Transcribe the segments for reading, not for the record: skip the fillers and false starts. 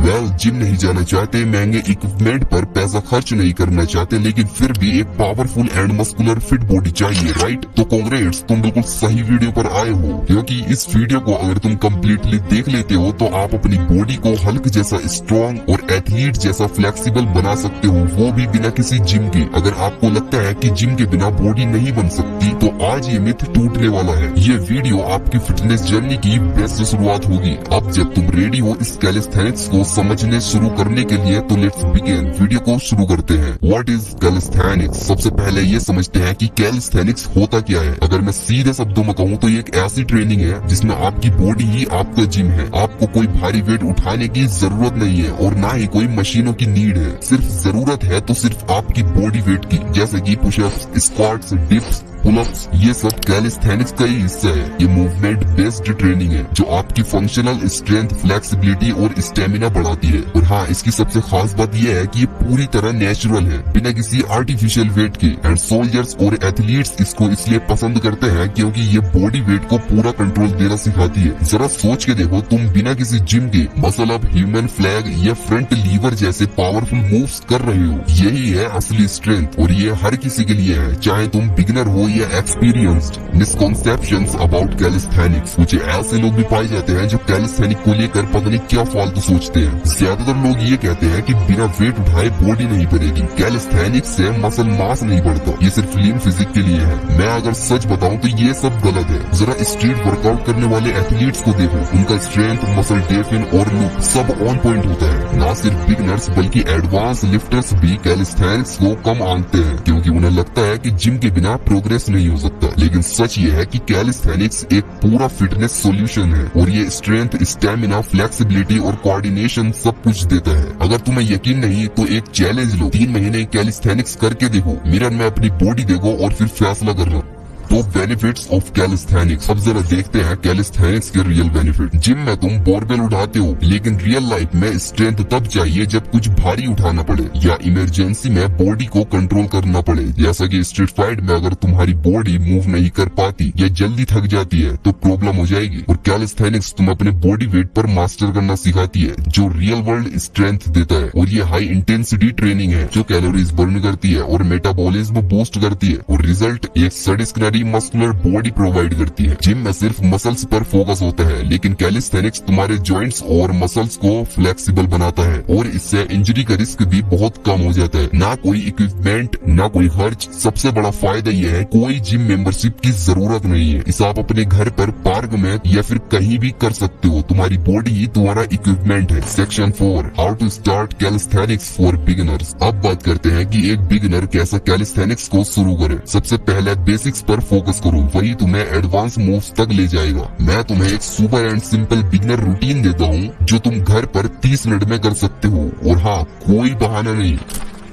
Gym नहीं जाना चाहते, महंगे इक्विपमेंट पर पैसा खर्च नहीं करना चाहते, लेकिन फिर भी एक powerful and muscular fit body चाहिए, राइट? तो कांग्रेट्स, तुम बिल्कुल सही वीडियो पर आए हो, क्योंकि इस वीडियो को अगर तुम कम्प्लीटली देख लेते हो तो आप अपनी बॉडी को हल्क जैसा स्ट्रॉन्ग और एथलीट जैसा फ्लेक्सिबल बना सकते हो, वो भी बिना किसी जिम के। अगर आपको लगता है कि जिम के बिना बॉडी नहीं बन सकती तो आज ये मिथ टूटने वाला है। ये वीडियो आपकी फिटनेस जर्नी की बेस्ट शुरुआत होगी। अब जब तुम रेडी हो इस कैलिस्थेनिक्स को समझने शुरू करने के लिए तो लेट्स बिगिन। वीडियो को शुरू करते हैं। What is calisthenics? सबसे पहले ये समझते हैं कि कैलिस्थेनिक्स होता क्या है। अगर मैं सीधे शब्दों में कहूँ तो ये एक ऐसी ट्रेनिंग है जिसमें आपकी बॉडी ही आपका जिम है। आपको कोई भारी वेट उठाने की जरूरत नहीं है और ना ही कोई मशीनों की नीड है। सिर्फ जरूरत है तो सिर्फ आपकी बॉडी वेट की, जैसे कि पुशअप्स, स्क्वाट्स, डिप्स, पुलअप्स। ये सब कैलिस्थेनिक्स का ही हिस्सा है। ये मूवमेंट बेस्ड ट्रेनिंग है जो आपकी फंक्शनल स्ट्रेंथ, फ्लेक्सिबिलिटी और स्टेमिना बढ़ाती है। और हाँ, इसकी सबसे खास बात यह है कि ये पूरी तरह नेचुरल है, बिना किसी आर्टिफिशियल वेट के। एंड सोल्जर्स और एथलीट्स इसको इसलिए पसंद करते हैं क्योंकि ये बॉडी वेट को पूरा कंट्रोल देना सिखाती है। जरा सोच के देखो, तुम बिना किसी जिम के मसल अप, ह्यूमन फ्लैग या फ्रंट लीवर जैसे पावरफुल मूव्स कर रहे हो। यही है असली स्ट्रेंथ और ये हर किसी के लिए है, चाहे तुम बिगिनर हो या एक्सपीरियंस्ड। Misconceptions about calisthenics. कुछ ऐसे लोग भी पाए जाते हैं जो कैलिस्थेनिक को लेकर पता नहीं क्या फालतू सोचते हैं। ज्यादातर लोग ये कहते हैं कि बिना वेट उठाए बॉडी नहीं बनेगी। कैलिस्थेनिक्स से मसल मास नहीं बढ़ता, ये सिर्फ लीन फिजिक के लिए है। मैं अगर सच बताऊं तो ये सब गलत है। जरा स्ट्रीट वर्कआउट करने वाले एथलीट्स को देखो, उनका स्ट्रेंथ, मसल डेफिन और लुक सब ऑन पॉइंट होता है। ना सिर्फ बिगिनर्स बल्कि एडवांस लिफ्टर्स भी कैलिस्थेनिक्स को कम आंकते हैं क्योंकि उन्हें लगता है कि जिम के बिना प्रोग्रेस नहीं हो सकता। लेकिन सच ये है कि कैलिस्थेनिक्स एक पूरा फिटनेस सॉल्यूशन है और ये स्ट्रेंथ, स्टेमिना, फ्लेक्सिबिलिटी और कोऑर्डिनेशन सब कुछ देता है। अगर तुम्हें यकीन नहीं तो एक चैलेंज लो, 3 महीने कैलिस्थेनिक्स करके देखो, मिरर में अपनी बॉडी देखो और फिर फैसला करना। तो बेनिफिट्स ऑफ कैलिस्थेनिक्स। अब जरा देखते हैं कैलिस्थेनिक्स के रियल बेनिफिट। जिम में तुम बोरबेल उठाते हो, लेकिन रियल लाइफ में स्ट्रेंथ तब चाहिए जब कुछ भारी उठाना पड़े या इमरजेंसी में बॉडी को कंट्रोल करना पड़े। जैसा कि स्ट्रीट फाइट में अगर तुम्हारी बॉडी मूव नहीं कर पाती या जल्दी थक जाती है तो प्रॉब्लम हो जाएगी। और कैलिस्थेनिक्स तुम अपने बॉडी वेट पर मास्टर करना सिखाती है, जो रियल वर्ल्ड स्ट्रेंथ देता है। और ये हाई इंटेंसिटी ट्रेनिंग है जो कैलोरीज बर्न करती है और मेटाबॉलिज्म बूस्ट करती है और रिजल्ट एक सैटिस्फैक्टरी मस्कुलर बॉडी प्रोवाइड करती है। जिम में सिर्फ मसल्स पर फोकस होता है, लेकिन कैलिस्थेनिक्स तुम्हारे जॉइंट्स और मसल्स को फ्लेक्सिबल बनाता है और इससे इंजरी का रिस्क भी बहुत कम हो जाता है। ना कोई इक्विपमेंट, ना कोई खर्च। सबसे बड़ा फायदा यह है कोई जिम मेंबरशिप की जरूरत नहीं है। इसे आप अपने घर पर, पार्क में या फिर कहीं भी कर सकते हो। तुम्हारी बॉडी ही तुम्हारा इक्विपमेंट है। Section 4, how to start calisthenics for beginners. अब बात करते हैं कि एक बिगिनर कैसा कैलिस्थेनिक्स को शुरू करे। सबसे पहले बेसिक्स पर फोकस करो, वही तुम्हें एडवांस मूव्स तक ले जाएगा। मैं तुम्हें एक super and simple beginner routine देता हूँ जो तुम घर पर 30 मिनट में कर सकते हो। और हाँ, कोई बहाना नहीं।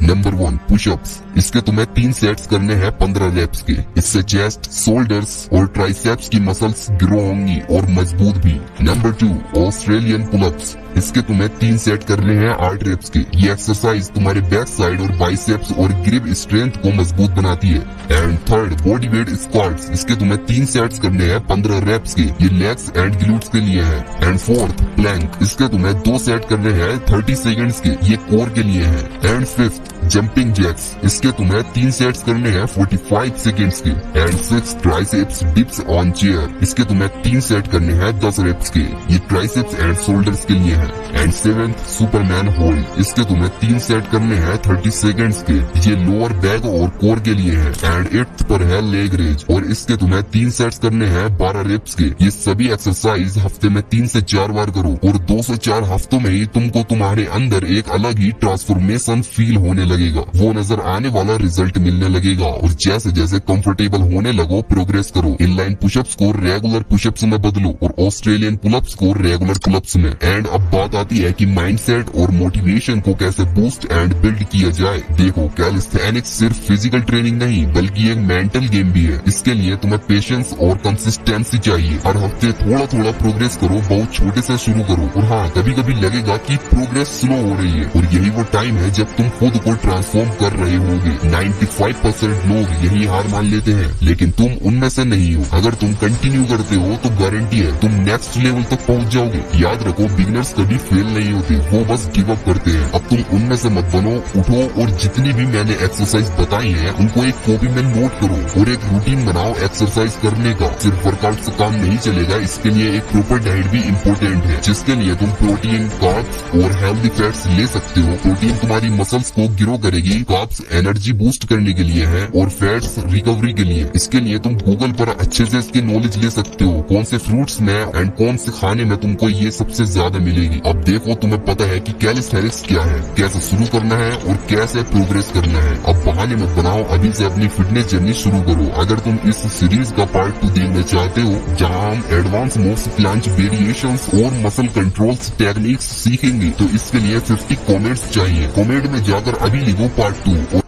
Number 1, pushups. इसके तुम्हें 3 सेट्स करने हैं 15 रेप्स के। इससे चेस्ट, शोल्डर्स और ट्राइसेप्स की मसल्स ग्रो होंगी और मजबूत भी। Number 2, Australian pullups. इसके तुम्हें 3 सेट करने हैं 8 रेप्स के। ये एक्सरसाइज तुम्हारे बैक साइड और बाइसेप्स और ग्रिप स्ट्रेंथ को मजबूत बनाती है। And third, body weight squats. इसके तुम्हें 3 सेट्स करने हैं 15 रेप्स के। ये लेग्स एंड ग्लूट्स के लिए है। And fourth, plank. इसके तुम्हें 2 सेट करने हैं 30 सेकंड्स के। ये कोर के लिए है। And fifth, jumping jacks. इसके तुम्हें 3 सेट्स करने हैं 45 सेकंड्स के। And six, triceps dips on chair. इसके तुम्हें 3 सेट करने हैं 10 रेप्स के। ये ट्राइसेप्स एंड शोल्डर्स के लिए है। And seventh, Superman hold. इसके तुम्हें 3 सेट करने हैं 30 सेकंड्स के। ये लोअर बैक और कोर के लिए है। एंड 8th पर है लेग रेज और इसके तुम्हें 3 सेट्स करने हैं 12 रेप्स के। ये सभी एक्सरसाइज हफ्ते में 3 से 4 बार करो और 2 से 4 हफ्तों में ही तुमको तुम्हारे अंदर एक अलग ही ट्रांसफॉर्मेशन फील होने लगेगा। वो नजर आने वाला रिजल्ट मिलने लगेगा। और जैसे जैसे कंफर्टेबल होने लगो, प्रोग्रेस करो। इनलाइन पुशअप्स को रेगुलर पुशअप्स में बदलो और ऑस्ट्रेलियन पुलअप्स को रेगुलर पुलअप्स में। एंड अब बात आती है कि माइंडसेट और मोटिवेशन को कैसे बूस्ट एंड बिल्ड किया जाए। देखो, कैलिस्थेनिक्स सिर्फ फिजिकल ट्रेनिंग नहीं बल्कि एक मेंटल गेम भी है। इसके लिए तुम्हें पेशेंस और कंसिस्टेंसी चाहिए। हर हफ्ते थोड़ा थोड़ा प्रोग्रेस करो, बहुत छोटे से शुरू करो। और हाँ, कभी कभी लगेगा कि प्रोग्रेस स्लो हो रही है और यही वो टाइम है जब तुम खुद को ट्रांसफॉर्म कर रहे होगे। 95% लोग यही हार मान लेते हैं, लेकिन तुम उनमें से नहीं हो। अगर तुम कंटिन्यू करते हो तो गारंटी है तुम नेक्स्ट लेवल तक पहुंच जाओगे। याद रखो, बिगिनर्स कभी फेल नहीं होते, वो बस गिव अप करते हैं। अब तुम उनमें से मत बनो, उठो और जितनी भी मैंने एक्सरसाइज बताई है उनको एक कॉपी में नोट करो और एक रूटीन बनाओ एक्सरसाइज करने का। सिर्फ वर्कआउट से काम नहीं चलेगा, इसके लिए एक प्रॉपर डाइट भी इम्पोर्टेंट है, जिसके लिए तुम प्रोटीन, कार्ब्स और हेल्दी फैट्स ले सकते हो। प्रोटीन तुम्हारी मसल्स को ग्रो करेगी, कार्ब्स एनर्जी बूस्ट करने के लिए है और फैट्स रिकवरी के लिए। इसके लिए तुम गूगल पर अच्छे से इसकी नॉलेज ले सकते हो, कौन से फ्रूट्स में एंड कौन से खाने में तुमको ये सबसे ज्यादा मिलेगी। अब देखो, तुम्हें पता है कि कैलिस्थेनिक्स क्या है, कैसे शुरू करना है और कैसे प्रोग्रेस करना है। अब बहाने मत बनाओ, अभी से अपनी फिटनेस जर्नी शुरू करो। अगर तुम इस सीरीज का पार्ट 2 देखना चाहते हो, जहां हम एडवांस मूव्स, प्लांच वेरिएशंस और मसल कंट्रोल्स टेक्निक्स सीखेंगे, तो इसके लिए 50 कमेंट्स चाहिए। कमेंट में जाकर अभी लिखो पार्ट 2।